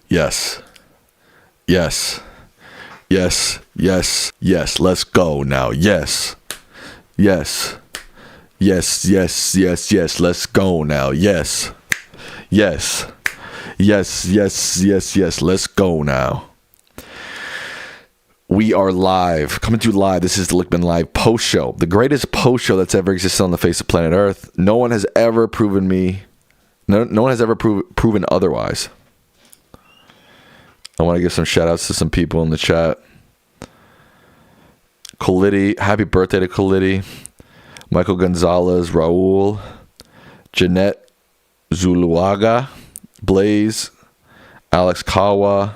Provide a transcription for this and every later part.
Yes. Yes. Yes. Yes. Yes. Let's go now. Yes. Yes. Yes. Yes. Yes. Yes. Let's go now. Yes. Yes. Yes. Yes. Yes. Yes. Let's go now. We are live. Coming to you live. This is the Lichtman Live post show. The greatest post show that's ever existed on the face of planet Earth. No one has ever proven me. No one has ever proven otherwise. I want to give some shout outs to some people in the chat. Colidi, happy birthday to Colidi. Michael Gonzalez, Raul, Jeanette Zuluaga, Blaze, Alex Kawa,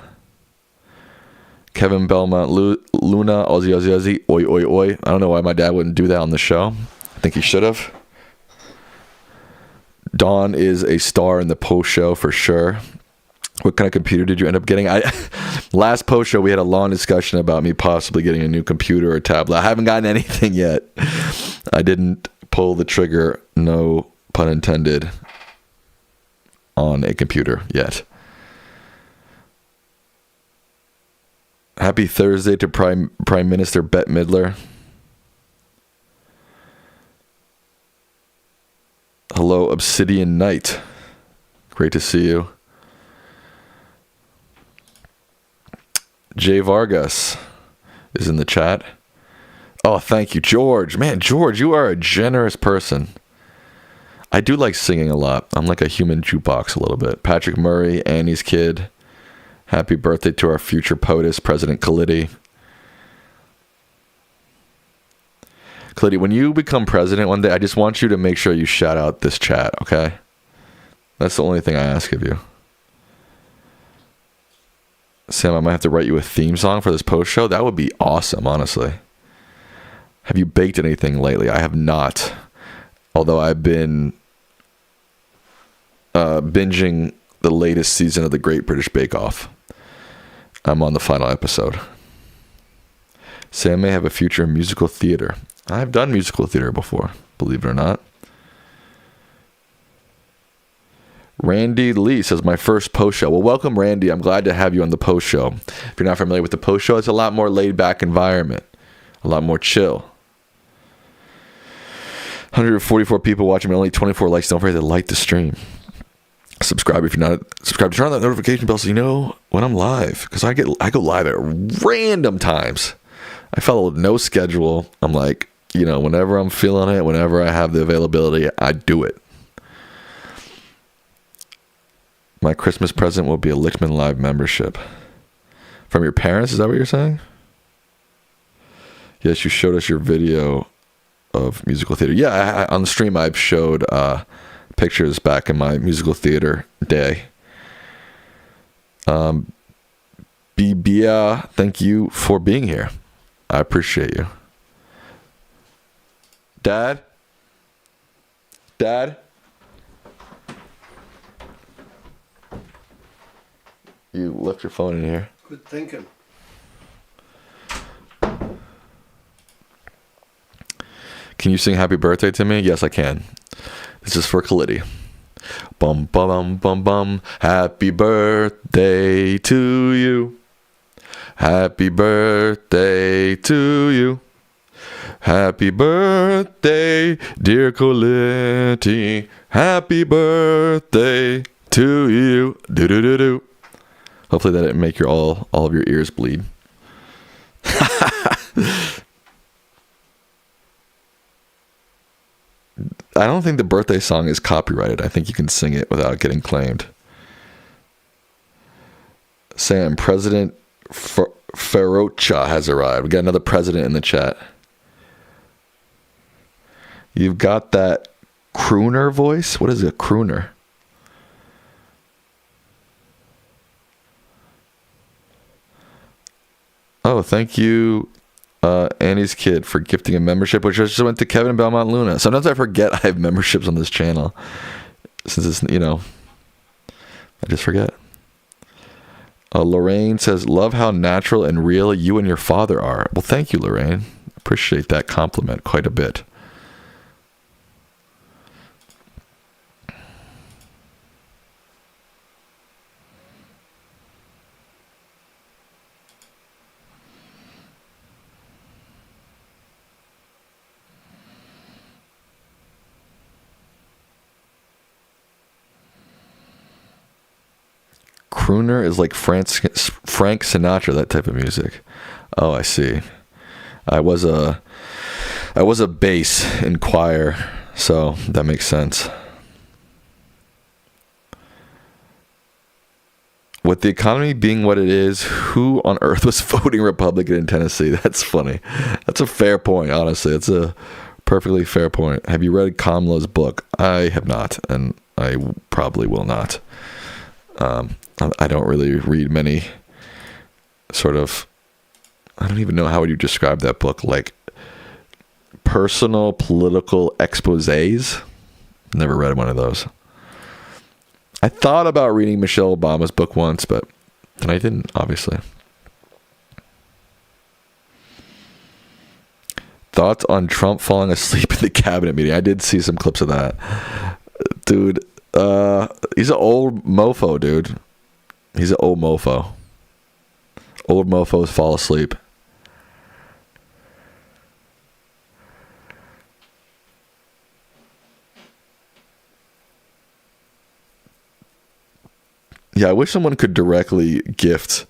Kevin Belmont, Luna, Ozzy, oi, oi, oi. I don't know why my dad wouldn't do that on the show. I think he should have. Dawn is a star in the post show for sure. What kind of computer did you end up getting? Last post show, we had a long discussion about me possibly getting a new computer or tablet. I haven't gotten anything yet. I didn't pull the trigger, no pun intended, on a computer yet. Happy Thursday to Prime Minister Bette Midler. Hello, Obsidian Knight. Great to see you. Jay Vargas is in the chat. Oh, thank you, George. Man, George, you are a generous person. I do like singing a lot. I'm like a human jukebox a little bit. Patrick Murray, Annie's kid. Happy birthday to our future POTUS, President Colidi. Colidi, when you become president one day, I just want you to make sure you shout out this chat, okay? That's the only thing I ask of you. Sam, I might have to write you a theme song for this post show. That would be awesome, honestly. Have you baked anything lately? I have not. Although I've been binging the latest season of the Great British Bake Off. I'm on the final episode. Sam may have a future in musical theater. I've done musical theater before, believe it or not. Randy Lee says, my first post show. Well, welcome, Randy. I'm glad to have you on the post show. If you're not familiar with the post show, it's a lot more laid back environment, a lot more chill. 144 people watching, but only 24 likes. Don't forget to like the stream. Subscribe if you're not subscribed. Turn on that notification bell so you know when I'm live, because I go live at random times. I follow no schedule. I'm like, whenever I'm feeling it, whenever I have the availability, I do it. My Christmas present will be a Lichtman Live membership. From your parents, is that what you're saying? Yes, you showed us your video of musical theater. Yeah, on the stream I've showed pictures back in my musical theater day. Bibia, thank you for being here. I appreciate you. Dad? You left your phone in here. Good thinking. Can you sing happy birthday to me? Yes, I can. This is for Colidi. Bum, bum, bum, bum, bum. Happy birthday to you. Happy birthday to you. Happy birthday, dear Colidi. Happy birthday to you. Do-do-do-do. Hopefully that didn't make all of your ears bleed. I don't think the birthday song is copyrighted. I think you can sing it without getting claimed. Sam, President Ferocha has arrived. We got another president in the chat. You've got that crooner voice? What is a crooner? Oh, thank you, Annie's kid, for gifting a membership, which just went to Kevin Belmont Luna. Sometimes I forget I have memberships on this channel. Since it's, I just forget. Lorraine says, love how natural and real you and your father are. Well, thank you, Lorraine. Appreciate that compliment quite a bit. crooner is like Frank Sinatra, that type of music. Oh, I see. I was a bass in choir, so that makes sense. With the economy being what it is, who on earth was voting Republican in Tennessee? That's funny. That's a fair point, honestly. It's a perfectly fair point. Have you read Kamala's book? I have not, and I probably will not. I don't really read many sort of, I don't even know how would you describe that book, like personal political exposés. Never read one of those. I thought about reading Michelle Obama's book once, but then I didn't, obviously. Thoughts on Trump falling asleep in the cabinet meeting? I did see some clips of that. Dude, he's an old mofo, dude. He's an old mofo. Old mofos fall asleep. Yeah, I wish someone could directly gift.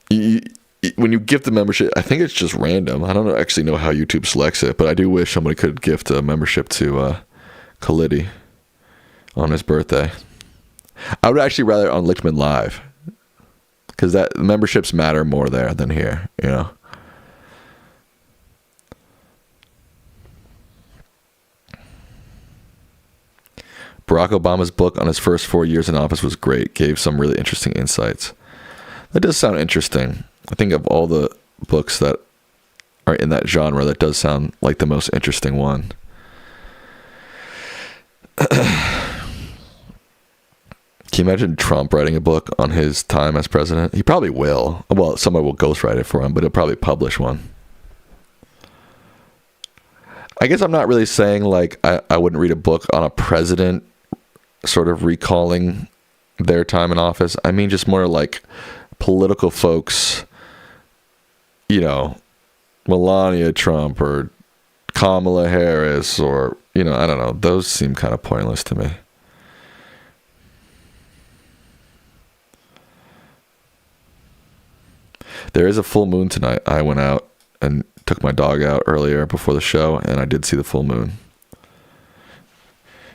When you gift the membership, I think it's just random. I don't actually know how YouTube selects it, but I do wish somebody could gift a membership to Khalidi on his birthday. I would actually rather on Lichtman Live, because that memberships matter more there than here, you know. Barack Obama's book on his first 4 years in office was great. Gave some really interesting insights. That does sound interesting. I think of all the books that are in that genre, that does sound like the most interesting one. Can you imagine Trump writing a book on his time as president? He probably will. Well, someone will ghostwrite it for him, but he'll probably publish one. I guess I'm not really saying like I wouldn't read a book on a president sort of recalling their time in office. I mean just more like political folks, you know, Melania Trump or Kamala Harris, or, you know, I don't know. Those seem kind of pointless to me. There is a full moon tonight. I went out and took my dog out earlier before the show, and I did see the full moon.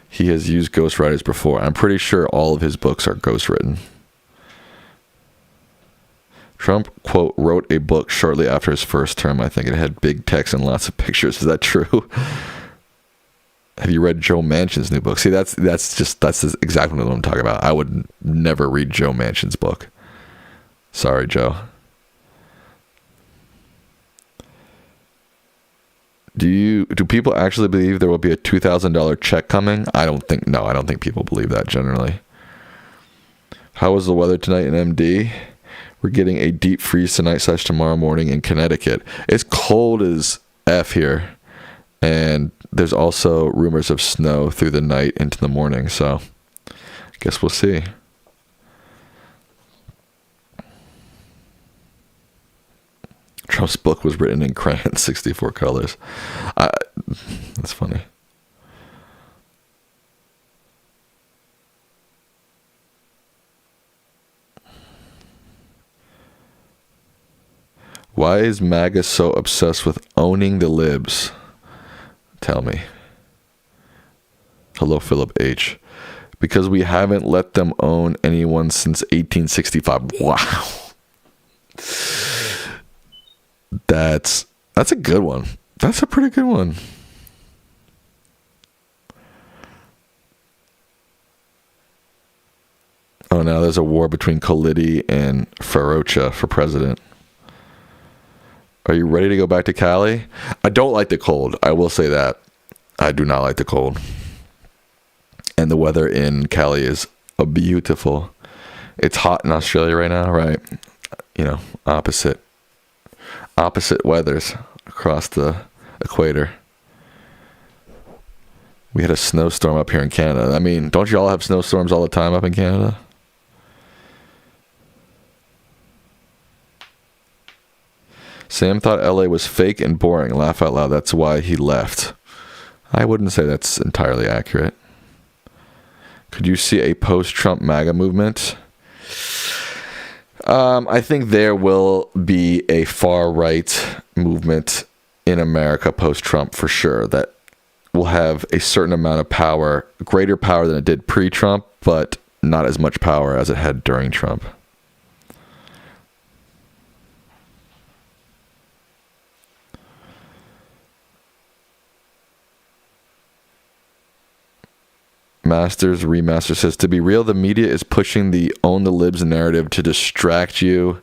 He has used ghostwriters before. I'm pretty sure all of his books are ghostwritten. Trump, quote, wrote a book shortly after his first term. I think it had big text and lots of pictures. Is that true? Have you read Joe Manchin's new book? See, that's exactly what I'm talking about. I would never read Joe Manchin's book. Sorry, Joe. Do people actually believe there will be a $2,000 check coming? I don't think people believe that generally. How was the weather tonight in MD? We're getting a deep freeze tonight/tomorrow morning in Connecticut. It's cold as F here. And there's also rumors of snow through the night into the morning. So I guess we'll see. Trump's book was written in crayon, 64 colors. That's funny. Why is MAGA so obsessed with owning the libs? Tell me. Hello, Philip H. Because we haven't let them own anyone since 1865. Wow. That's a good one. That's a pretty good one. Oh, now there's a war between Khalidi and Farocha for president. Are you ready to go back to Cali? I don't like the cold. I will say that. I do not like the cold. And the weather in Cali is beautiful. It's hot in Australia right now, right? You know, opposite weathers across the equator. We had a snowstorm up here in Canada. I mean, don't you all have snowstorms all the time up in Canada? Sam thought LA was fake and boring. Laugh out loud. That's why he left. I wouldn't say that's entirely accurate. Could you see a post-Trump MAGA movement? I think there will be a far-right movement in America post-Trump for sure that will have a certain amount of power, greater power than it did pre-Trump, but not as much power as it had during Trump. Masters Remaster says, to be real, the media is pushing the own the libs narrative to distract you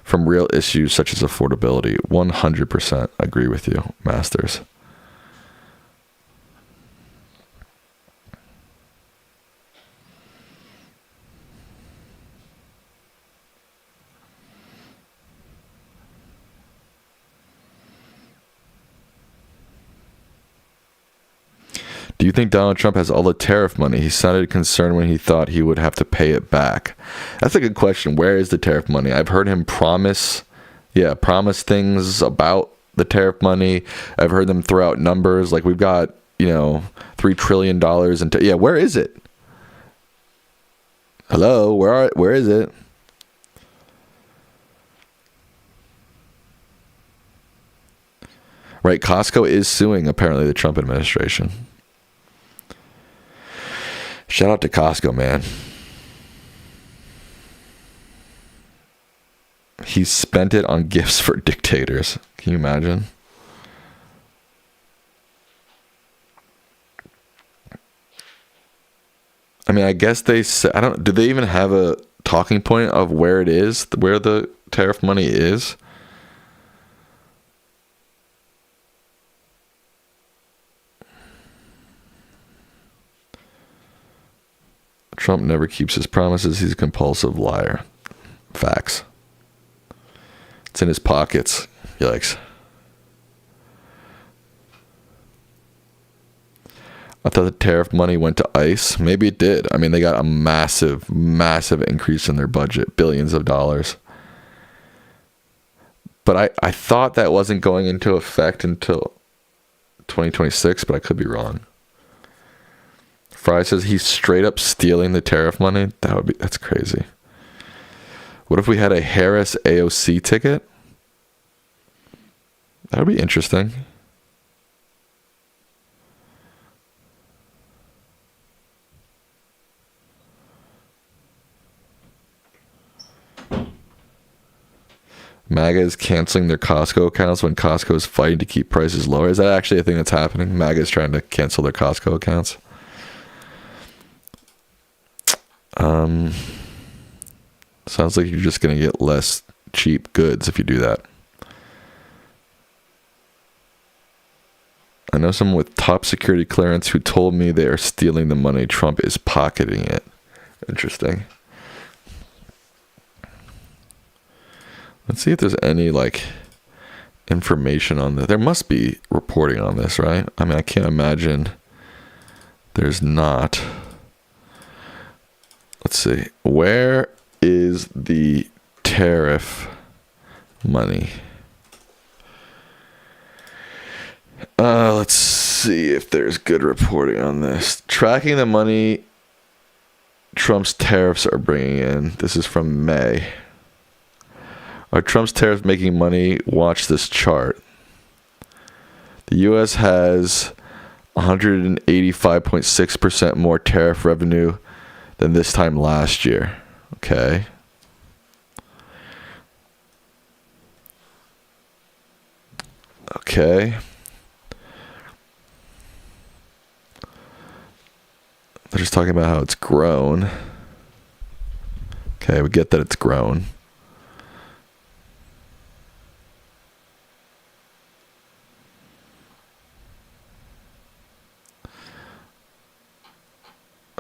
from real issues such as affordability. 100% agree with you, Masters. Do you think Donald Trump has all the tariff money? He sounded concerned when he thought he would have to pay it back. That's a good question. Where is the tariff money? I've heard him promise things about the tariff money. I've heard them throw out numbers like we've got, $3 trillion in where is it? Hello, where is it? Right, Costco is suing apparently the Trump administration. Shout out to Costco, man. He spent it on gifts for dictators. Can you imagine? I mean, I guess they say, do they even have a talking point of where it is, where the tariff money is? Trump never keeps his promises. He's a compulsive liar. Facts. It's in his pockets. Yikes. I thought the tariff money went to ICE. Maybe it did. I mean, they got a massive, massive increase in their budget. Billions of dollars. But I thought that wasn't going into effect until 2026, but I could be wrong. Fry says he's straight up stealing the tariff money. That's crazy. What if we had a Harris AOC ticket? That would be interesting. MAGA is canceling their Costco accounts when Costco is fighting to keep prices lower. Is that actually a thing that's happening? MAGA is trying to cancel their Costco accounts. Sounds like you're just going to get less cheap goods if you do that. I know someone with top security clearance who told me they are stealing the money. Trump is pocketing it. Interesting. Let's see if there's any information on this. There must be reporting on this, right? I mean, I can't imagine there's not. Let's see. Where is the tariff money? Let's see if there's good reporting on this. Tracking the money Trump's tariffs are bringing in. This is from May. Are Trump's tariffs making money? Watch this chart. The U.S. has 185.6% more tariff revenue than this time last year. Okay. Okay. They're just talking about how it's grown. Okay, we get that it's grown.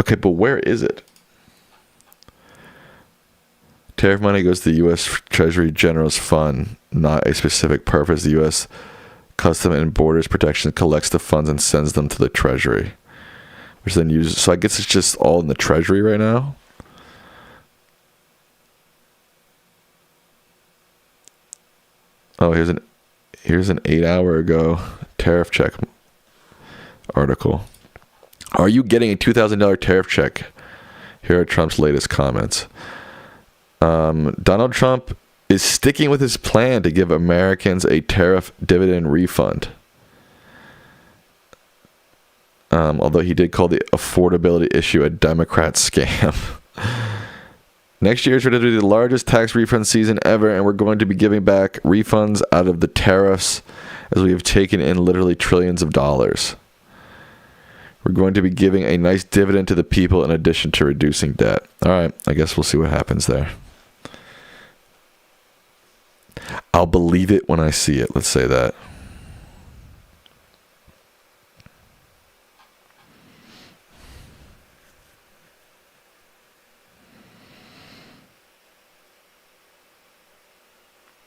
Okay, but where is it? Tariff money goes to the U.S. Treasury General's Fund, not a specific purpose. The U.S. Custom and Borders Protection collects the funds and sends them to the Treasury, which then uses. So I guess it's just all in the Treasury right now. Oh, here's an 8 hour ago tariff check article. Are you getting a $2,000 tariff check? Here are Trump's latest comments. Donald Trump is sticking with his plan to give Americans a tariff dividend refund. Although he did call the affordability issue a Democrat scam. Next year is going to be the largest tax refund season ever, and we're going to be giving back refunds out of the tariffs as we have taken in literally trillions of dollars. We're going to be giving a nice dividend to the people in addition to reducing debt. All right, I guess we'll see what happens there. I'll believe it when I see it. Let's say that.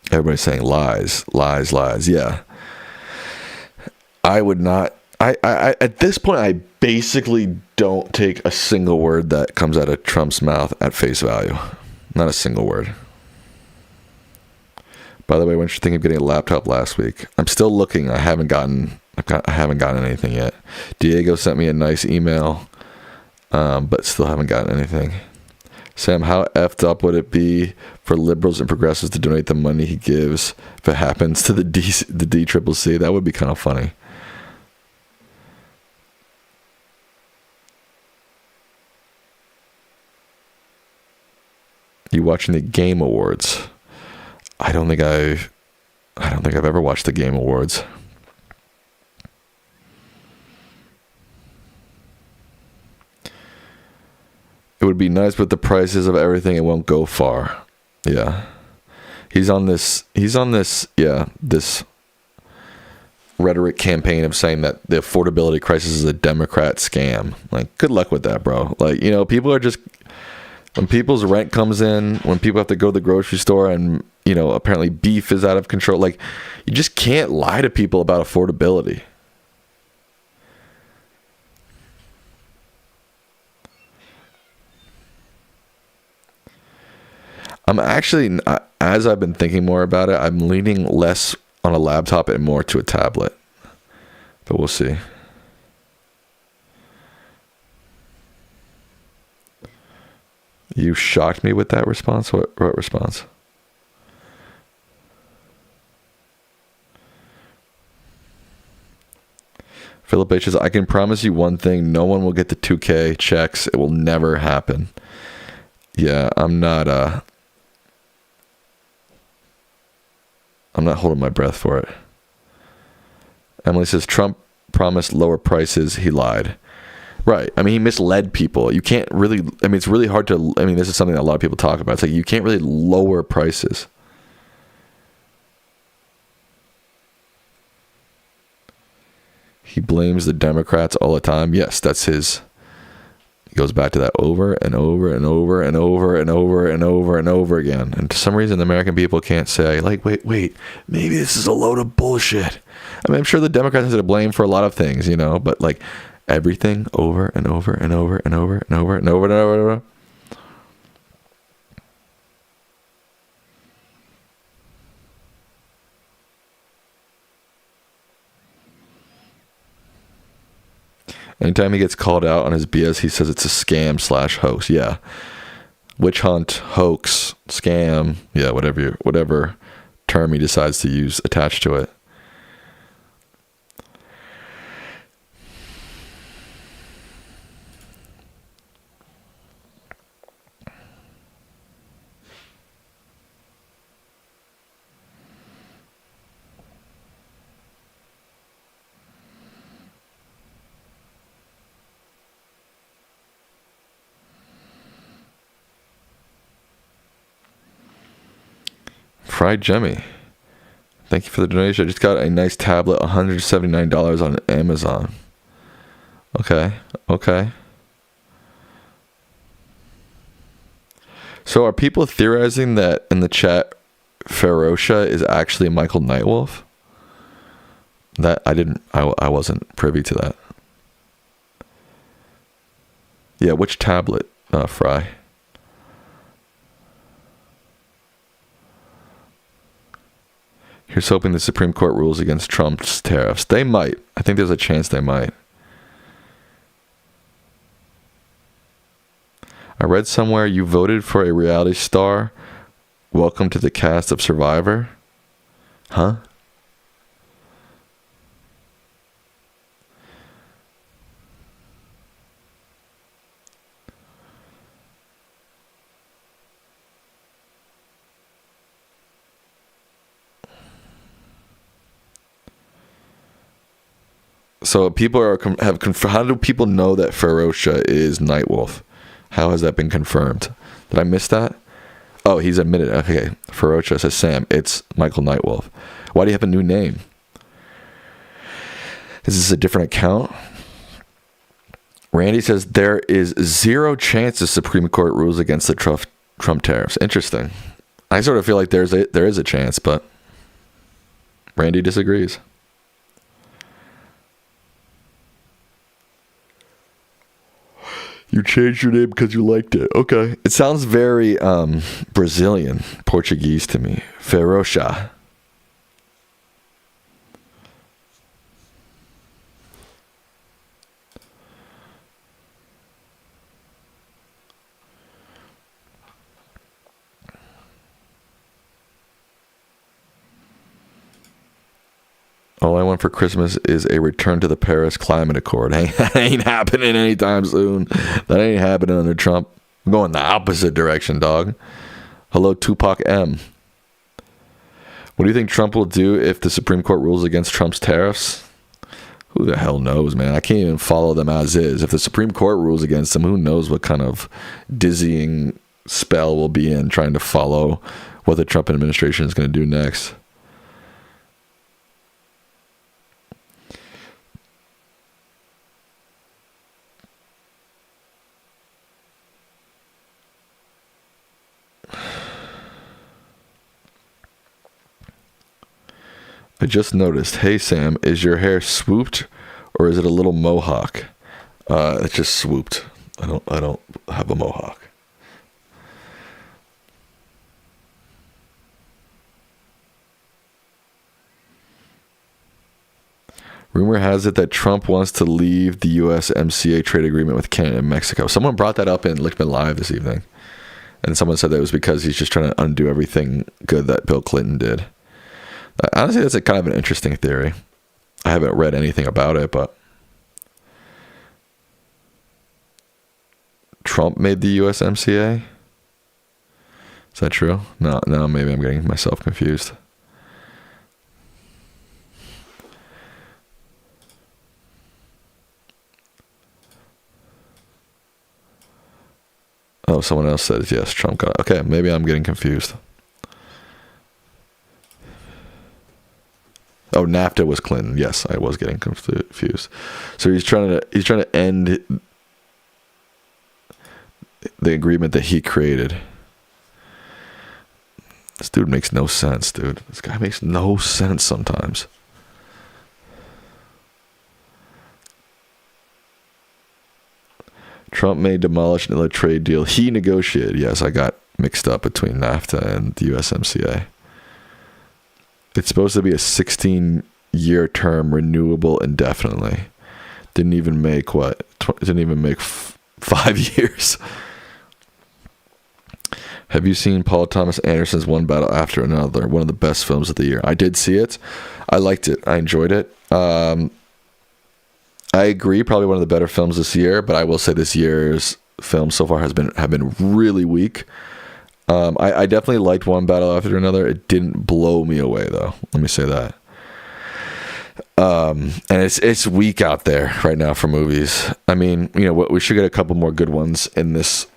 Everybody's saying lies, lies, lies. Yeah. I would not. I at this point, I basically don't take a single word that comes out of Trump's mouth at face value. Not a single word. By the way, when you're thinking of getting a laptop last week, I'm still looking. I haven't gotten anything yet. Diego sent me a nice email, but still haven't gotten anything. Sam, how effed up would it be for liberals and progressives to donate the money he gives if it happens to the DCCC? That would be kind of funny. You watching the Game Awards? I don't think I've ever watched the Game Awards. It would be nice, but the prices of everything, it won't go far. Yeah. He's on this rhetoric campaign of saying that the affordability crisis is a Democrat scam. Like, good luck with that, bro. Like, people are just, when people's rent comes in, when people have to go to the grocery store and, apparently beef is out of control, like, you just can't lie to people about affordability. I'm actually, as I've been thinking more about it, I'm leaning less on a laptop and more to a tablet. But we'll see. You shocked me with that response? What response? Philip H says, I can promise you one thing. No one will get the 2K checks. It will never happen. Yeah, I'm not holding my breath for it. Emily says, Trump promised lower prices. He lied. Right. I mean, he misled people. You can't really, it's really hard to, this is something that a lot of people talk about. It's like, you can't really lower prices. He blames the Democrats all the time. Yes, that's his. He goes back to that over and over and over and over and over and over and over again. And for some reason, the American people can't say, like, wait, maybe this is a load of bullshit. I'm sure the Democrats are to blame for a lot of things, but like everything over and over and over and over and over and over and over and over. Anytime he gets called out on his BS, he says it's a scam / hoax. Yeah. Witch hunt, hoax, scam. Yeah, whatever term he decides to use attached to it. Fried Jemmy, thank you for the donation. I just got a nice tablet, $179 on Amazon. Okay. So are people theorizing that in the chat, Ferocia is actually Michael Nightwolf? That I wasn't privy to that. Yeah, which tablet, Fry? Here's hoping the Supreme Court rules against Trump's tariffs. They might. I think there's a chance they might. I read somewhere you voted for a reality star. Welcome to the cast of Survivor. Huh? So people how do people know that Ferocia is Nightwolf? How has that been confirmed? Did I miss that? Oh, he's admitted. Okay, Ferocia says, Sam, it's Michael Nightwolf. Why do you have a new name? Is this a different account? Randy says there is zero chance the Supreme Court rules against the Trump tariffs. Interesting. I sort of feel like there is a chance, but Randy disagrees. You changed your name because you liked it. Okay. It sounds very Brazilian, Portuguese to me. Ferocia. All I want for Christmas is a return to the Paris Climate Accord. That ain't happening anytime soon. That ain't happening under Trump. I'm going the opposite direction, dog. Hello, Tupac M. What do you think Trump will do if the Supreme Court rules against Trump's tariffs? Who the hell knows, man? I can't even follow them as is. If the Supreme Court rules against them, who knows what kind of dizzying spell we'll be in trying to follow what the Trump administration is going to do next. I just noticed. Hey Sam, is your hair swooped or is it a little mohawk? It's just swooped. I don't have a mohawk. Rumor has it that Trump wants to leave the USMCA trade agreement with Canada and Mexico. Someone brought that up in Lichtman Live this evening. And someone said that it was because he's just trying to undo everything good that Bill Clinton did. Honestly, that's a kind of an interesting theory. I haven't read anything about it, but Trump made the USMCA? Is that true? No, maybe I'm getting myself confused. Oh, someone else says yes, Trump got it. Okay, maybe I'm getting confused. Oh, NAFTA was Clinton. Yes, I was getting confused. So he's trying to end the agreement that he created. This dude makes no sense, dude. This guy makes no sense sometimes. Trump may demolish another trade deal he negotiated. Yes, I got mixed up between NAFTA and the USMCA. It's supposed to be a 16-year term, renewable indefinitely. Didn't even make 5 years. Have you seen Paul Thomas Anderson's One Battle After Another? One of the best films of the year. I did see it. I liked it. I enjoyed it. I agree, probably one of the better films this year, but I will say this year's films so far have been really weak. I definitely liked One Battle After Another. It didn't blow me away, though. Let me say that. And it's weak out there right now for movies. I mean, we should get a couple more good ones in this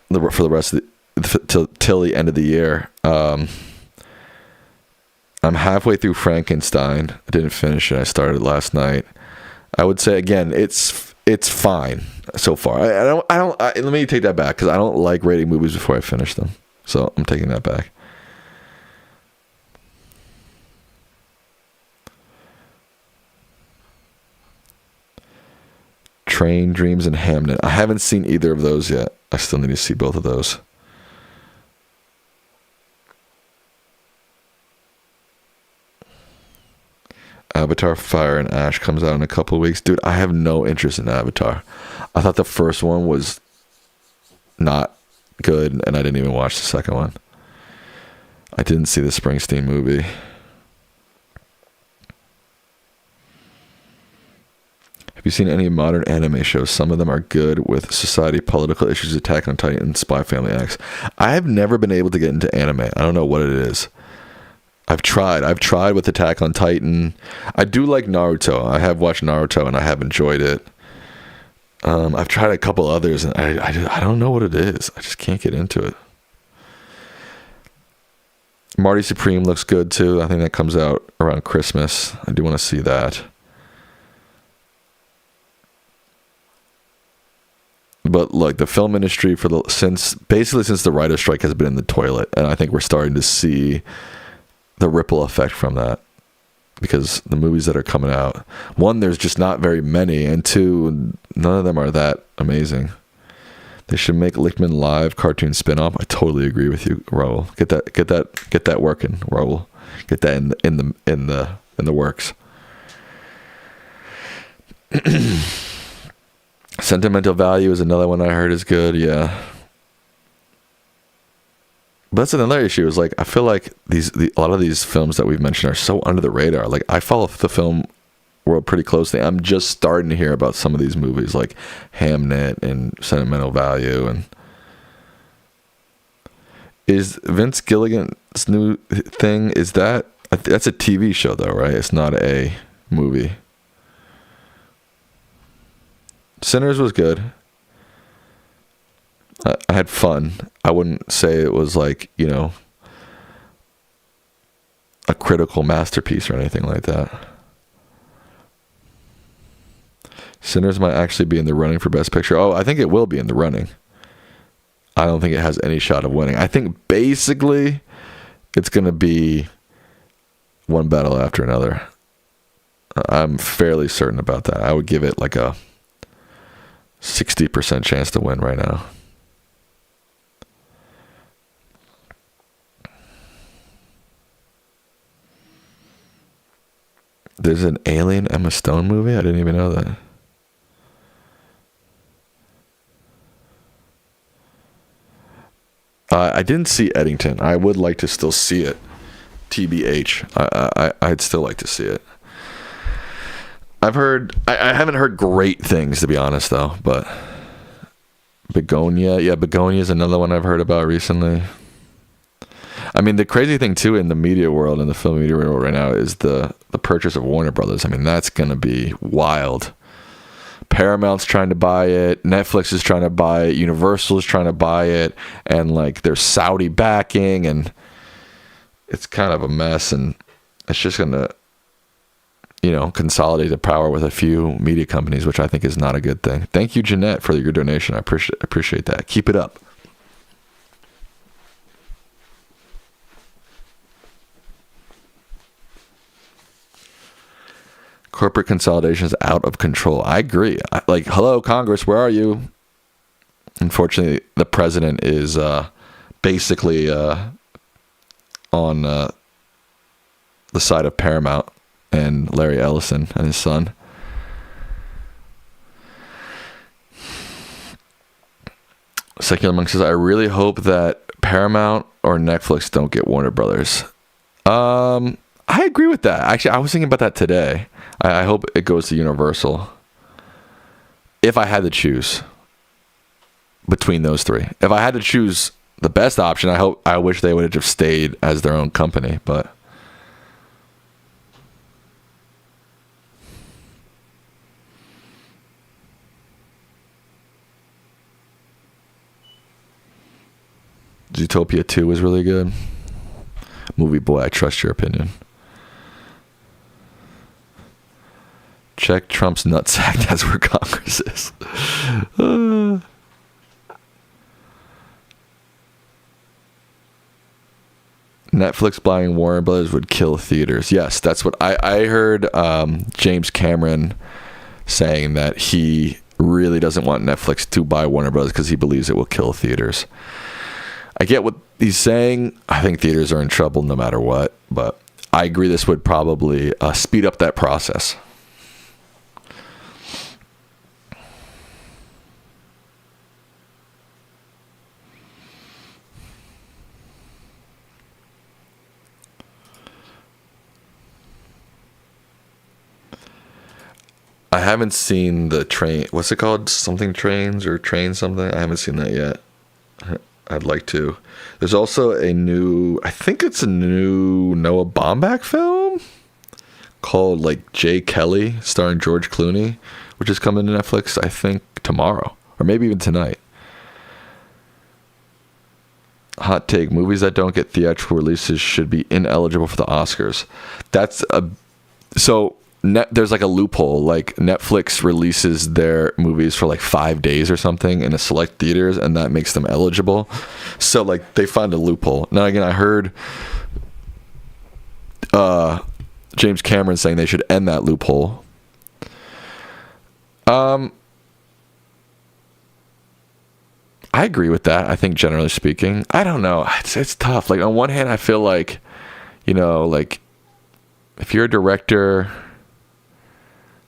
for the rest of till the end of the year. I'm halfway through Frankenstein. I didn't finish it. I started last night. I would say again, it's fine so far. Let me take that back because I don't like rating movies before I finish them. So I'm taking that back. Train, Dreams, and Hamnet. I haven't seen either of those yet. I still need to see both of those. Avatar Fire and Ash comes out in a couple of weeks. Dude, I have no interest in Avatar. I thought the first one was not good, and I didn't even watch the second one. I didn't see the Springsteen movie. Have you seen any modern anime shows? Some of them are good with society, political issues, Attack on Titan, Spy Family X. I have never been able to get into anime. I don't know what it is. I've tried with Attack on Titan. I do like Naruto. I have watched Naruto and I have enjoyed it. I've tried a couple others and I don't know what it is. I just can't get into it. Marty Supreme looks good too. I think that comes out around Christmas. I do want to see that. But like the film industry since the writer's strike has been in the toilet, and I think we're starting to see the ripple effect from that, because the movies that are coming out, one, there's just not very many, and two, none of them are that amazing. They should make Lichtman live cartoon spin-off. I totally agree with you, Raul. Get that working, Raul. Get that in the works. Sentimental Value is another one I heard is good. Yeah. But that's another issue, is like I feel like a lot of these films that we've mentioned are so under the radar. Like I follow the film world pretty closely. I'm just starting to hear about some of these movies like Hamnet and Sentimental Value. And is Vince Gilligan's new thing, that's a TV show though, right? It's not a movie. Sinners was good. I had fun. I wouldn't say it was like, a critical masterpiece or anything like that. Sinners might actually be in the running for Best Picture. Oh, I think it will be in the running. I don't think it has any shot of winning. I think basically it's going to be one battle after another. I'm fairly certain about that. I would give it like a 60% chance to win right now. There's an Alien Emma Stone movie? I didn't even know that. I didn't see Eddington. I would like to still see it. TBH. I'd still like to see it. I've heard... I haven't heard great things, to be honest, though. But... Begonia. Yeah, Begonia is another one I've heard about recently. I mean, the crazy thing, too, in the media world, in the film media world right now, is the purchase of Warner Brothers. I mean, that's going to be wild. Paramount's trying to buy it. Netflix is trying to buy it. Universal is trying to buy it. And, like, there's Saudi backing. And it's kind of a mess. And it's just going to, consolidate the power with a few media companies, which I think is not a good thing. Thank you, Jeanette, for your donation. I appreciate that. Keep it up. Corporate consolidation is out of control. I agree. Hello, Congress, where are you? Unfortunately, the president is basically on the side of Paramount and Larry Ellison and his son. Secular Monk says, I really hope that Paramount or Netflix don't get Warner Brothers. I agree with that. Actually, I was thinking about that today. I hope it goes to Universal. If I had to choose between those three. If I had to choose the best option, I wish they would have just stayed as their own company, but Zootopia 2 was really good. Movie Boy, I trust your opinion. Check Trump's nutsack. That's where Congress is. Netflix buying Warner Brothers would kill theaters. Yes, that's what I heard. James Cameron saying that he really doesn't want Netflix to buy Warner Brothers because he believes it will kill theaters. I get what he's saying. I think theaters are in trouble no matter what, but I agree this would probably speed up that process. I haven't seen the train. What's it called? Something Trains or Train something? I haven't seen that yet. I'd like to. There's also a new, I think it's a new Noah Baumbach film called like Jay Kelly, starring George Clooney, which is coming to Netflix, I think, tomorrow. Or maybe even tonight. Hot take: movies that don't get theatrical releases should be ineligible for the Oscars. That's a... So... there's like a loophole. Like Netflix releases their movies for like 5 days or something in a select theaters, and that makes them eligible. So like they find a loophole. Now again, I heard James Cameron saying they should end that loophole. I agree with that. I think generally speaking, I don't know. It's tough. Like on one hand, I feel like, like if you're a director,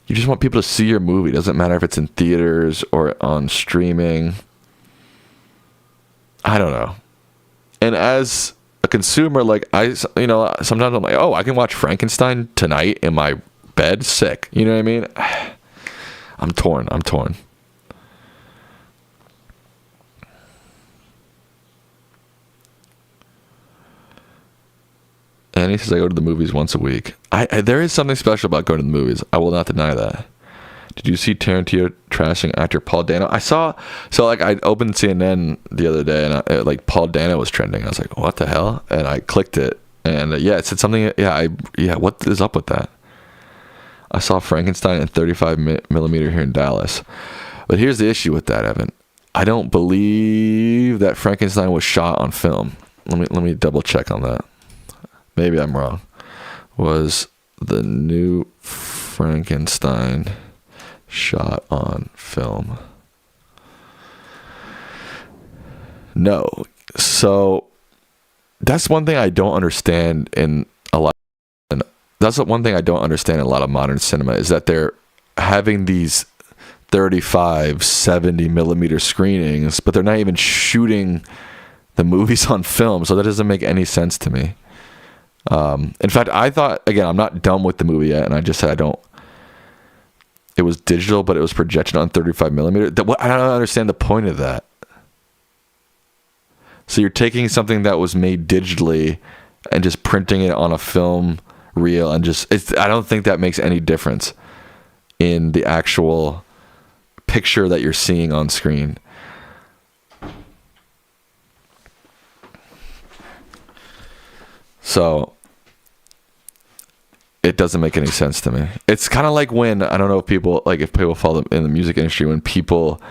you just want people to see your movie. It doesn't matter if it's in theaters or on streaming. I don't know. And as a consumer, like sometimes I'm like, oh, I can watch Frankenstein tonight in my bed. Sick. You know what I mean? I'm torn. And he says I go to the movies once a week. There is something special about going to the movies. I will not deny that. Did you see Tarantino trashing actor Paul Dano? I saw. So like I opened CNN the other day and like Paul Dano was trending. I was like, what the hell? And I clicked it and it said something. Yeah. What is up with that? I saw Frankenstein in 35 millimeter here in Dallas. But here's the issue with that, Evan. I don't believe that Frankenstein was shot on film. Let me double check on that. Maybe I'm wrong. Was the new Frankenstein shot on film? No. So that's one thing I don't understand in a lot. That's one thing I don't understand in a lot of modern cinema is that they're having these 35, 70 millimeter screenings, but they're not even shooting the movies on film. So that doesn't make any sense to me. In fact, I thought, again, I'm not done with the movie yet, and I just said it was digital, but it was projected on 35 millimeter. I don't understand the point of that. So you're taking something that was made digitally and just printing it on a film reel, and I don't think that makes any difference in the actual picture that you're seeing on screen. So it doesn't make any sense to me. It's kind of like when, I don't know if people follow in the music industry, when people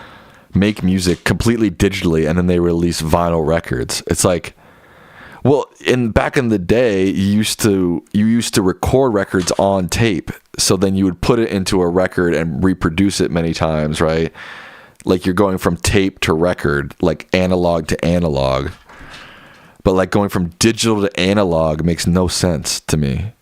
make music completely digitally and then they release vinyl records. It's like, well, back in the day, you used to record records on tape. So then you would put it into a record and reproduce it many times, right? Like you're going from tape to record, like analog to analog. But like going from digital to analog makes no sense to me.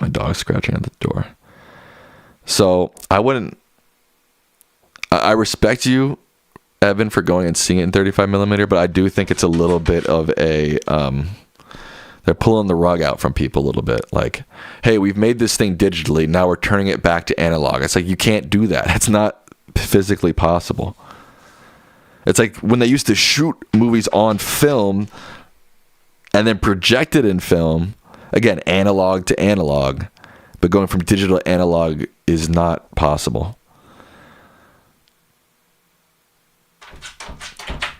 My dog's scratching at the door. So I respect you, Evan, for going and seeing it in 35 millimeter, but I do think it's a little bit of a, they're pulling the rug out from people a little bit. Like, hey, we've made this thing digitally, now we're turning it back to analog. It's like, you can't do that. It's not physically possible. It's like when they used to shoot movies on film and then project it in film, again, analog to analog, but going from digital to analog is not possible.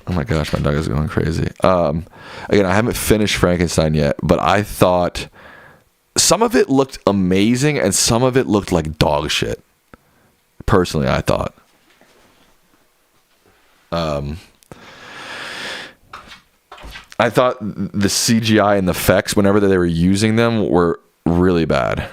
Oh my gosh, my dog is going crazy. Again, I haven't finished Frankenstein yet, but I thought some of it looked amazing and some of it looked like dog shit. Personally, I thought. I thought the CGI and the effects, whenever they were using them, were really bad.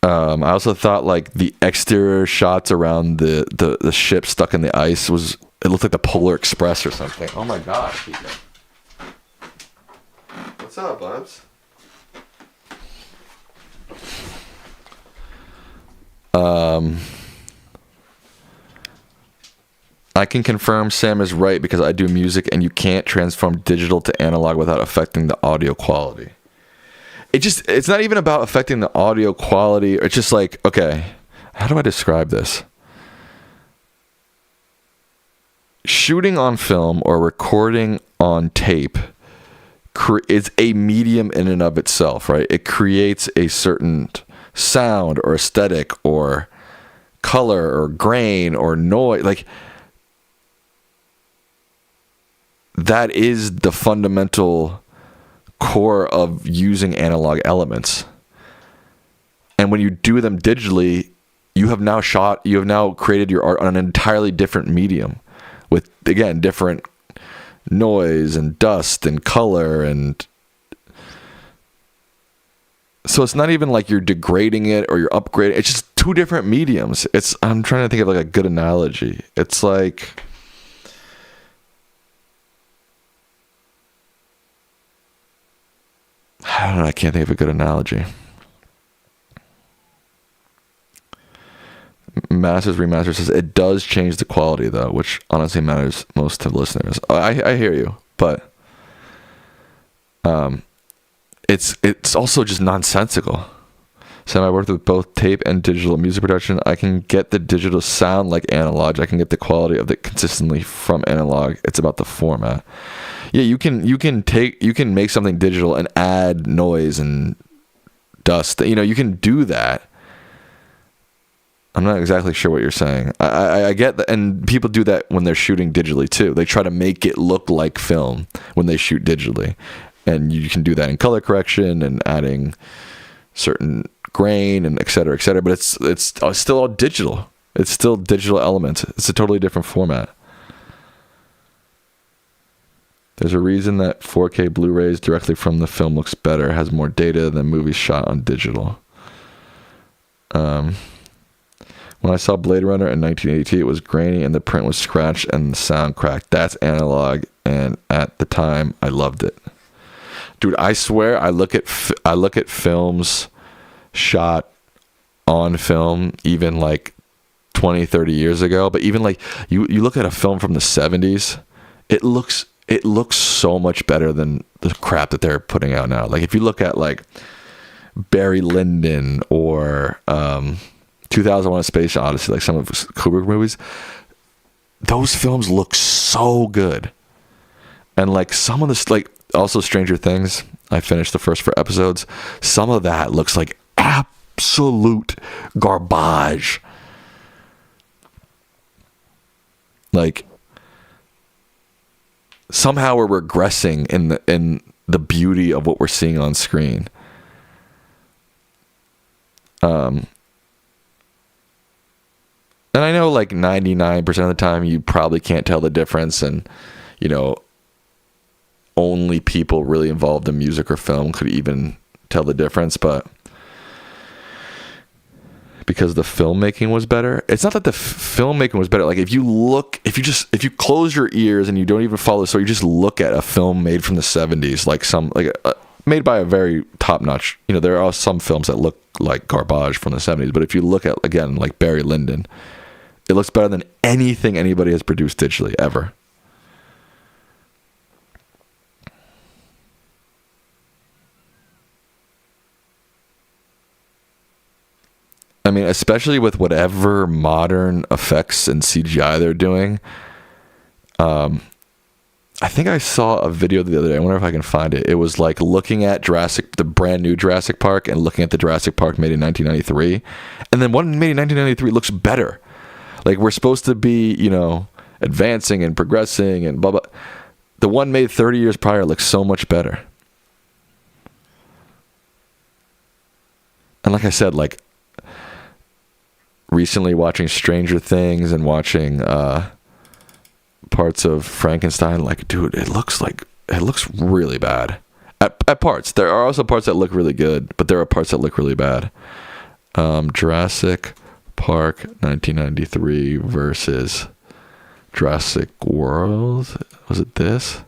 I also thought like the exterior shots around the ship stuck in the ice it looked like the Polar Express or something. Oh my god. What's up, Bubs? I can confirm Sam is right because I do music and you can't transform digital to analog without affecting the audio quality. It's not even about affecting the audio quality. It's just like, okay, how do I describe this? Shooting on film or recording on tape is a medium in and of itself, right? It creates a certain sound or aesthetic or color or grain or noise. Like, that is the fundamental core of using analog elements. And when you do them digitally, you have now created your art on an entirely different medium with, again, different noise and dust and color. And so it's not even like you're degrading it or you're upgrading. It's just two different mediums. I'm trying to think of like a good analogy. It's like, I don't know, I can't think of a good analogy. Masters Remaster says it does change the quality though, which honestly matters most to listeners. I hear you, but it's also just nonsensical. So I worked with both tape and digital music production. I can get the digital sound like analog. I can get the quality of it consistently from analog. It's about the format. Yeah, you can make something digital and add noise and dust. You know, you can do that. I'm not exactly sure what you're saying. I get that, and people do that when they're shooting digitally too. They try to make it look like film when they shoot digitally, and you can do that in color correction and adding certain grain and et cetera, et cetera. But it's still all digital. It's still digital elements. It's a totally different format. There's a reason that 4K Blu-rays directly from the film looks better, has more data than movies shot on digital. When I saw Blade Runner in 1982, it was grainy and the print was scratched and the sound cracked. That's analog, and at the time, I loved it. Dude, I swear, I look at films shot on film even like 20, 30 years ago, but even like you look at a film from the 70s, it looks so much better than the crap that they're putting out now. Like if you look at like Barry Lyndon or 2001: A Space Odyssey, like some of Kubrick movies, those films look so good. And like some of this, like also Stranger Things, I finished the first 4 episodes. Some of that looks like absolute garbage. Like somehow we're regressing in the beauty of what we're seeing on screen. And I know like 99% of the time you probably can't tell the difference, and you know, only people really involved in music or film could even tell the difference, but because the filmmaking was better. It's not that the filmmaking was better. Like if you close your ears and you don't even follow the story, you just look at a film made from the 70s, made by a very top-notch, you know, there are some films that look like garbage from the 70s, but if you look at, again, like Barry Lyndon, it looks better than anything anybody has produced digitally ever. I mean, especially with whatever modern effects and CGI they're doing. I think I saw a video the other day. I wonder if I can find it. It was like looking at the brand new Jurassic Park and looking at the Jurassic Park made in 1993. And then one made in 1993 looks better. Like we're supposed to be, you know, advancing and progressing and blah, blah. The one made 30 years prior looks so much better. And like I said, like recently watching Stranger Things and watching parts of Frankenstein, like, dude, it looks really bad at parts. There are also parts that look really good, but there are parts that look really bad. Jurassic Park 1993 versus Jurassic World. Was it this?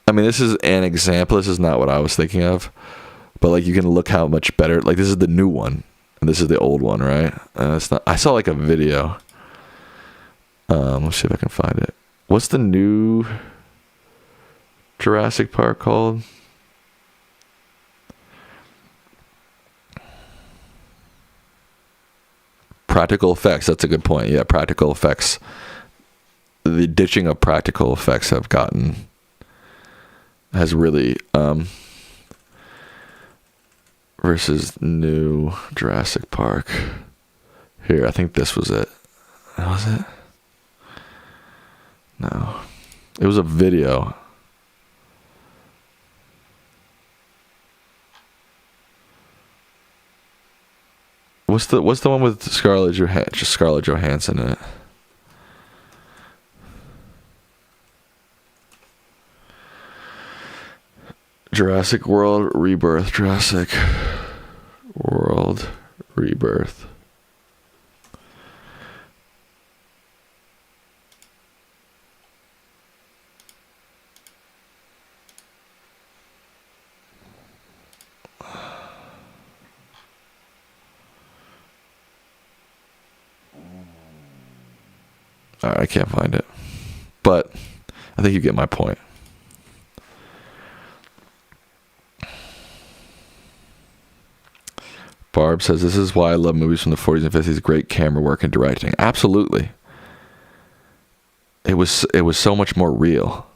I mean, this is an example. This is not what I was thinking of. But like you can look how much better. Like this is the new one, and this is the old one, right? It's not. I saw like a video. Let's see if I can find it. What's the new Jurassic Park called? Practical effects. That's a good point. Yeah, practical effects. The ditching of practical effects has really versus new Jurassic Park. Here, I think this was it. Was it? No. It was a video. What's the one with Scarlett Johansson in it? Jurassic World Rebirth. Jurassic World Rebirth. Alright, I can't find it. But I think you get my point. Barb says, this is why I love movies from the 40s and 50s. Great camera work and directing. Absolutely. It was so much more real.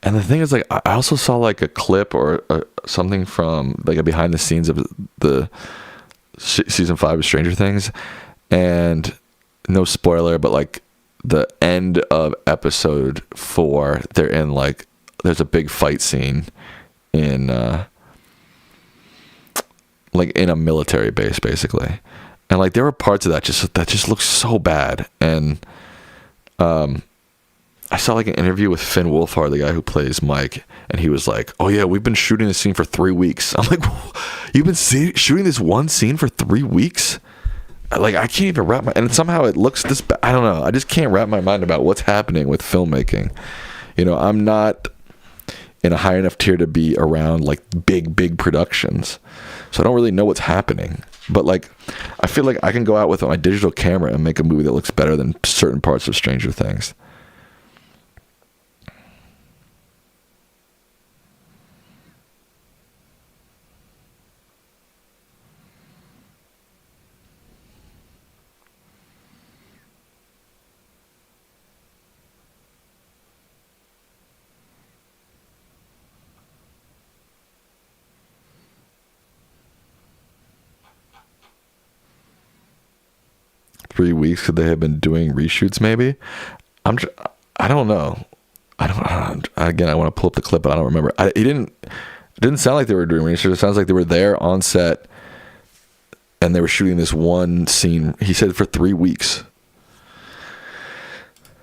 And the thing is, like, I also saw like a clip or something from like a behind the scenes of the season 5 of Stranger Things, and no spoiler, but like the end of episode 4, they're in like, there's a big fight scene in like in a military base basically, and like there were parts of that just looked so bad. And I saw like an interview with Finn Wolfhard, the guy who plays Mike, and he was like, oh yeah, we've been shooting this scene for 3 weeks. I'm like, you've been shooting this one scene for 3 weeks? Like, I can't even wrap and somehow it looks this bad. I don't know. I just can't wrap my mind about what's happening with filmmaking. You know, I'm not in a high enough tier to be around like big productions, so I don't really know what's happening. But like, I feel like I can go out with my digital camera and make a movie that looks better than certain parts of Stranger Things. 3 weeks? Could they have been doing reshoots maybe? I don't know. Again, I want to pull up the clip, but I don't remember. It didn't sound like they were doing reshoots. It sounds like they were there on set and they were shooting this one scene. He said for 3 weeks.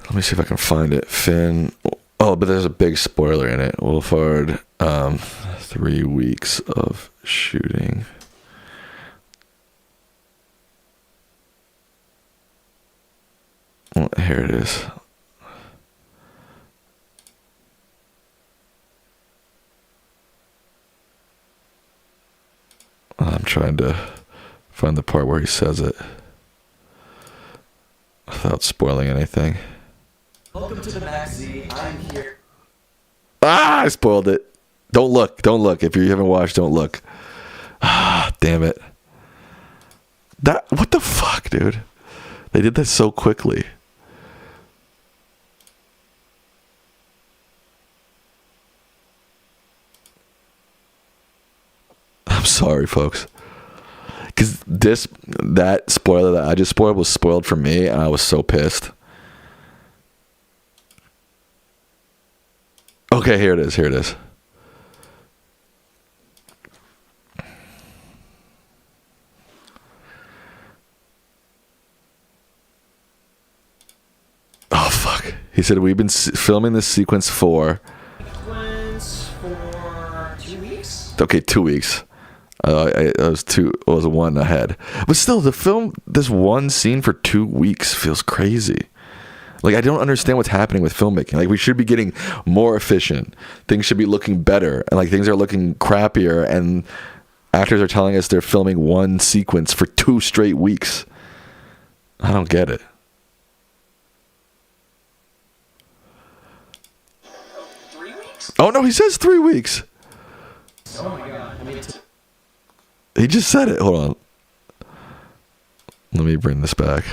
Let me see if I can find it. Finn. Oh, but there's a big spoiler in it. Wolfhard, 3 weeks of shooting. Here it is. I'm trying to find the part where he says it without spoiling anything. Welcome to the Max Z. I'm here. I spoiled it. Don't look. If you haven't watched, don't look. Damn it. What the fuck, dude? They did that so quickly. I'm sorry, folks. Because that spoiler that I just spoiled was spoiled for me, and I was so pissed. Okay, here it is. Oh, fuck. He said, we've been filming this sequence for 2 weeks. Okay, 2 weeks. I was one ahead. But still, to film this one scene for 2 weeks feels crazy. Like, I don't understand what's happening with filmmaking. Like, we should be getting more efficient. Things should be looking better. And, like, things are looking crappier. And actors are telling us they're filming one sequence for 2 straight weeks. I don't get it. 3 weeks? Oh, no, he says 3 weeks. Oh my god. I mean, He just said it. Hold on. Let me bring this back.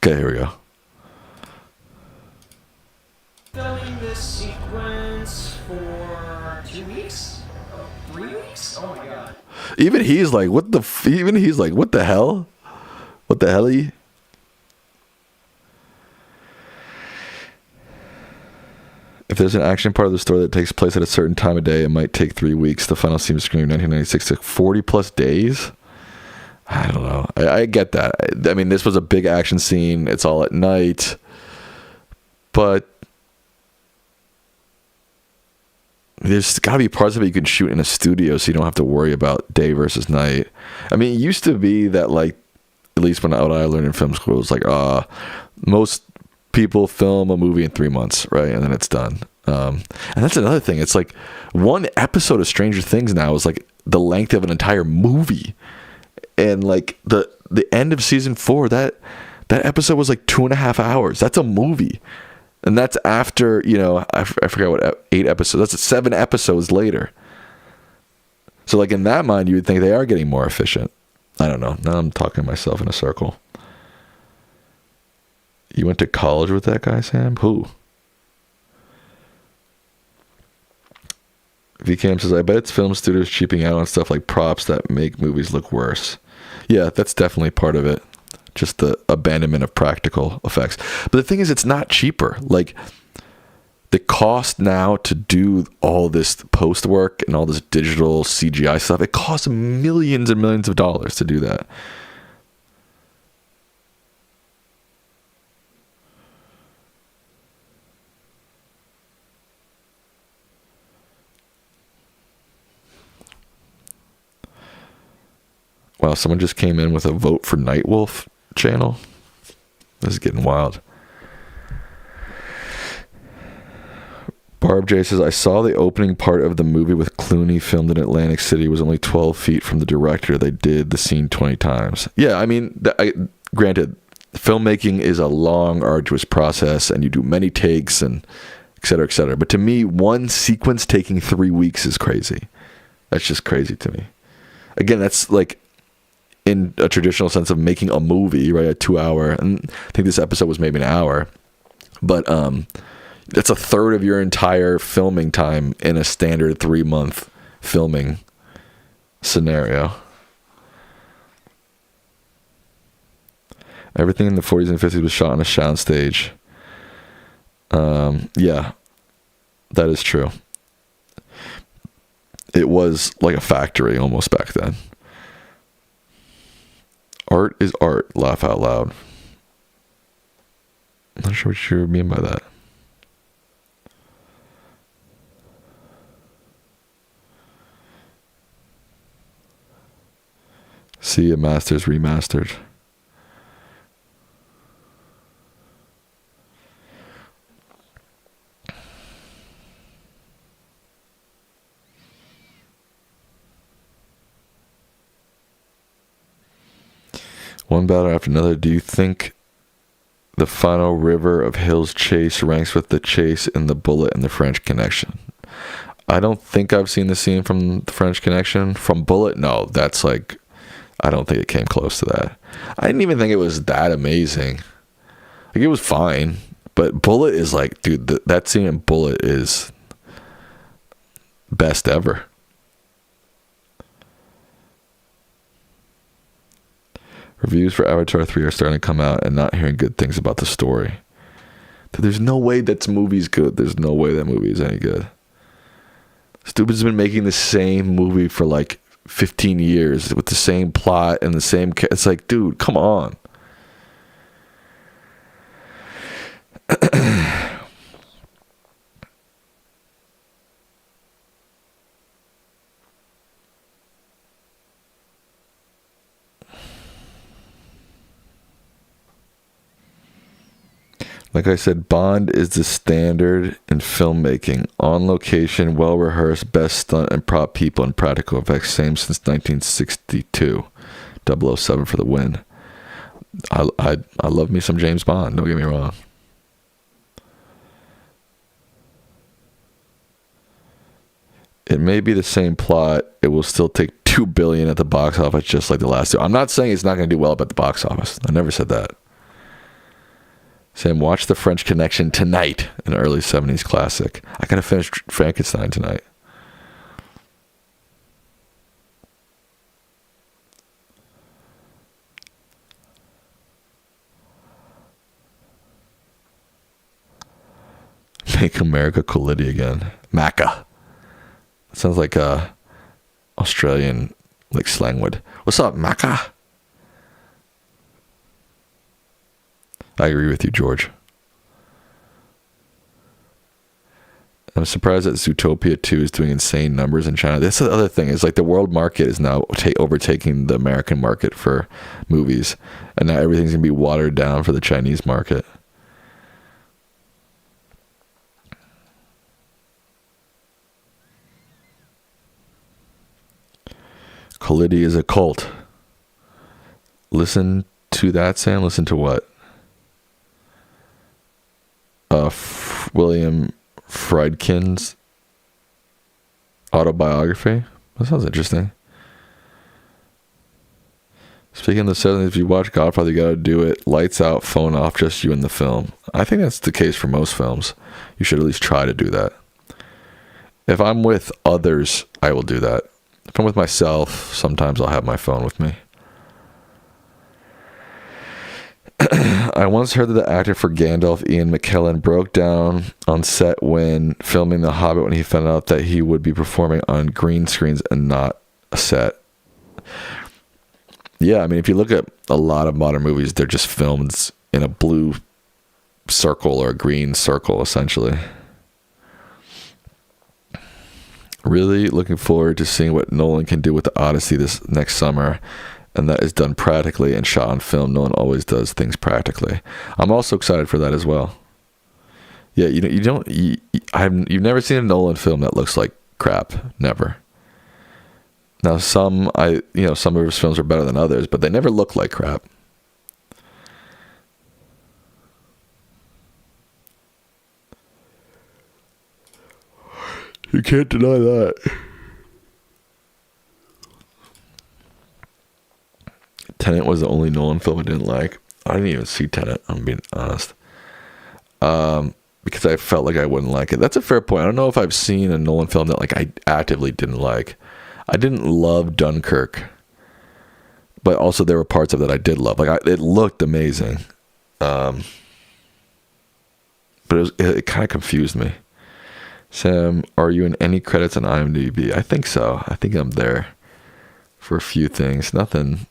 Okay, here we go. filming this sequence for 2 weeks? 3 weeks? Oh my god. Even he's like, what the? Even he's like, what the hell? What the hell? If there's an action part of the story that takes place at a certain time of day, it might take 3 weeks. The final scene of Scream 1996 took 40 plus days. I don't know. I get that. I mean, this was a big action scene. It's all at night. But there's got to be parts of it you can shoot in a studio so you don't have to worry about day versus night. I mean, it used to be that, like, at least when I learned in film school, it was like, most people film a movie in 3 months, right? And then it's done. And that's another thing. It's like one episode of Stranger Things now is like the length of an entire movie. And like the end of season 4, that episode was like 2.5 hours. That's a movie. And that's after, you know, I forgot what, 8 episodes. That's 7 episodes later. So like in that mind, you would think they are getting more efficient. I don't know. Now I'm talking myself in a circle. You went to college with that guy, Sam? Who? VCam says, I bet it's film studios cheaping out on stuff like props that make movies look worse. Yeah, that's definitely part of it. Just the abandonment of practical effects. But the thing is, it's not cheaper. Like, the cost now to do all this post work and all this digital CGI stuff, it costs millions and millions of dollars to do that. Wow, someone just came in with a vote for Nightwolf channel. This is getting wild. Barb J says, I saw the opening part of the movie with Clooney filmed in Atlantic City. It was only 12 feet from the director. They did the scene 20 times. Yeah, I mean, granted, filmmaking is a long, arduous process, and you do many takes and et cetera, et cetera. But to me, one sequence taking 3 weeks is crazy. That's just crazy to me. Again, that's like in a traditional sense of making a movie, right? A 2 hour, and I think this episode was maybe an hour, but that's a third of your entire filming time in a standard 3-month filming scenario. Everything in the 40s and 50s was shot on a soundstage. Yeah, that is true. It was like a factory almost back then. Art is art. Laugh out loud. I'm not sure what you mean by that. See a Masters Remastered. One battle after another. Do you think the final River of Hills chase ranks with the chase in The Bullet and The French Connection? I don't think I've seen the scene from The French Connection. From Bullet, no. That's like, I don't think it came close to that. I didn't even think it was that amazing. Like, it was fine. But Bullet is like, dude, that scene in Bullet is best ever. Reviews for Avatar 3 are starting to come out and not hearing good things about the story. There's no way that movie's good. There's no way that movie is any good. Stupid's been making the same movie for like 15 years with the same plot and the same. It's like, dude, come on. Like I said, Bond is the standard in filmmaking. On location, well-rehearsed, best stunt and prop people and practical effects. Same since 1962. 007 for the win. I love me some James Bond. Don't get me wrong. It may be the same plot. It will still take $2 billion at the box office, just like the last two. I'm not saying it's not going to do well at the box office. I never said that. Sam, watch The French Connection tonight, an early 70s classic. I gotta finish Frankenstein tonight. Make America Collidy again. Macca. Sounds like a Australian like slang word. What's up, Macca? I agree with you, George. I'm surprised that Zootopia 2 is doing insane numbers in China. That's the other thing, is like the world market is now overtaking the American market for movies. And now everything's going to be watered down for the Chinese market. Collidy is a cult. Listen to that, Sam. Listen to what? William Friedkin's autobiography. That sounds interesting. Speaking of the 70s, if you watch Godfather, you gotta do it. Lights out, phone off, just you and the film. I think that's the case for most films. You should at least try to do that. If I'm with others, I will do that. If I'm with myself, sometimes I'll have my phone with me. I once heard that the actor for Gandalf, Ian McKellen, broke down on set when filming The Hobbit when he found out that he would be performing on green screens and not a set. Yeah, I mean, if you look at a lot of modern movies, they're just filmed in a blue circle or a green circle, essentially. Really looking forward to seeing what Nolan can do with the Odyssey this next summer. And that is done practically and shot on film. No one always does things practically. I'm also excited for that as well. Yeah, you've never seen a Nolan film that looks like crap. Never. Now some of his films are better than others, but they never look like crap. You can't deny that. Tenet was the only Nolan film I didn't like. I didn't even see Tenet, I'm being honest. Because I felt like I wouldn't like it. That's a fair point. I don't know if I've seen a Nolan film that like I actively didn't like. I didn't love Dunkirk. But also there were parts of it that I did love. Like it looked amazing. But it kind of confused me. Sam, are you in any credits on IMDb? I think so. I think I'm there for a few things. Nothing...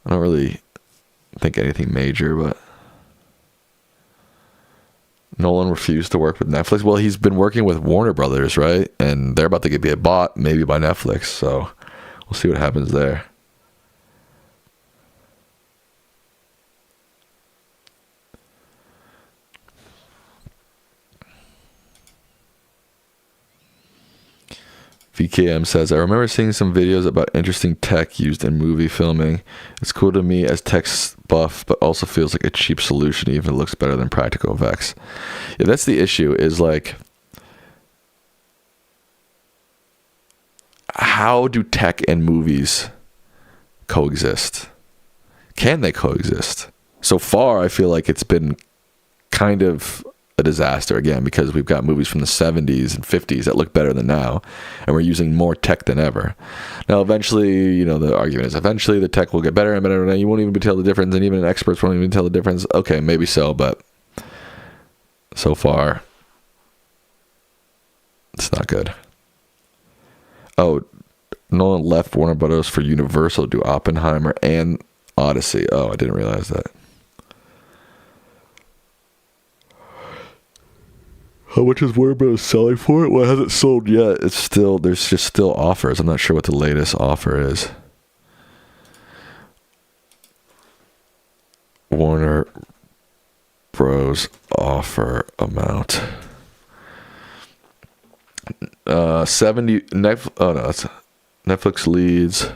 I don't really think anything major, but Nolan refused to work with Netflix. Well, he's been working with Warner Brothers, right? And they're about to get bought maybe by Netflix, so we'll see what happens there. VKM says, I remember seeing some videos about interesting tech used in movie filming. It's cool to me as tech buff, but also feels like a cheap solution, even if it looks better than practical effects. Yeah, that's the issue, is like, how do tech and movies coexist? Can they coexist? So far, I feel like it's been kind of a disaster again, because we've got movies from the 70s and 50s that look better than now, and we're using more tech than ever. Now eventually, the argument is eventually the tech will get better and better, and you won't even be able to tell the difference, and even experts won't even tell the difference. Okay, maybe so, but so far it's not good. Oh, Nolan left Warner Brothers for Universal to do Oppenheimer and Odyssey. Oh, I didn't realize that. How much is Warner Bros. Selling for it? Well, it hasn't sold yet. There's just still offers. I'm not sure what the latest offer is. Warner Bros. Offer amount. 70. Netflix leads.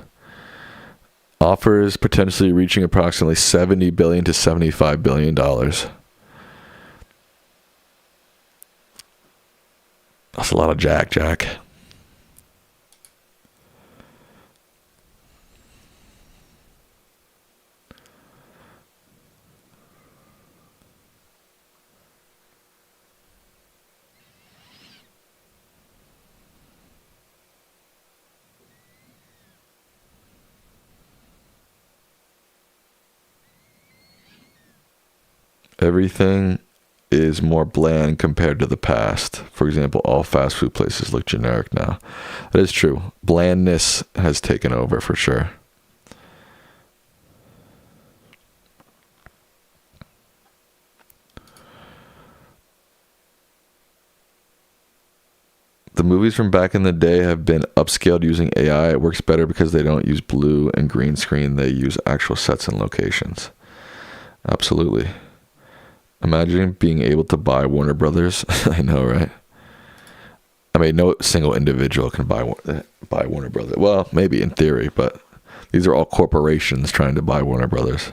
Offers potentially reaching approximately $70 billion to $75 billion. That's a lot of Jack. Everything is more bland compared to the past. For example, all fast food places look generic now. That is true. Blandness has taken over for sure. The movies from back in the day have been upscaled using AI. It works better because they don't use blue and green screen. They use actual sets and locations. Absolutely. Imagine being able to buy Warner Brothers. I know, right? I mean, no single individual can buy Warner Brothers. Well, maybe in theory, but these are all corporations trying to buy Warner Brothers.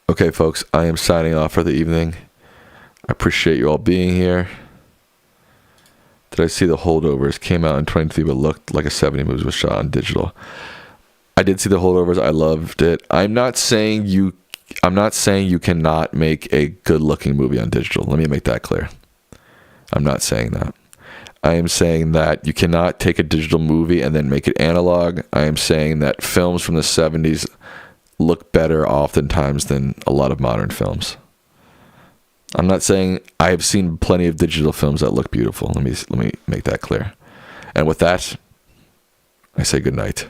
Okay, folks, I am signing off for the evening. I appreciate you all being here. Did I see The Holdovers? Came out in 23, but looked like a 70 movie, was shot on digital. I did see The Holdovers. I loved it. I'm not saying you cannot make a good-looking movie on digital. Let me make that clear. I'm not saying that. I am saying that you cannot take a digital movie and then make it analog. I am saying that films from the 70s look better oftentimes than a lot of modern films. I'm not saying I've seen plenty of digital films that look beautiful. Let me make that clear. And with that, I say good night.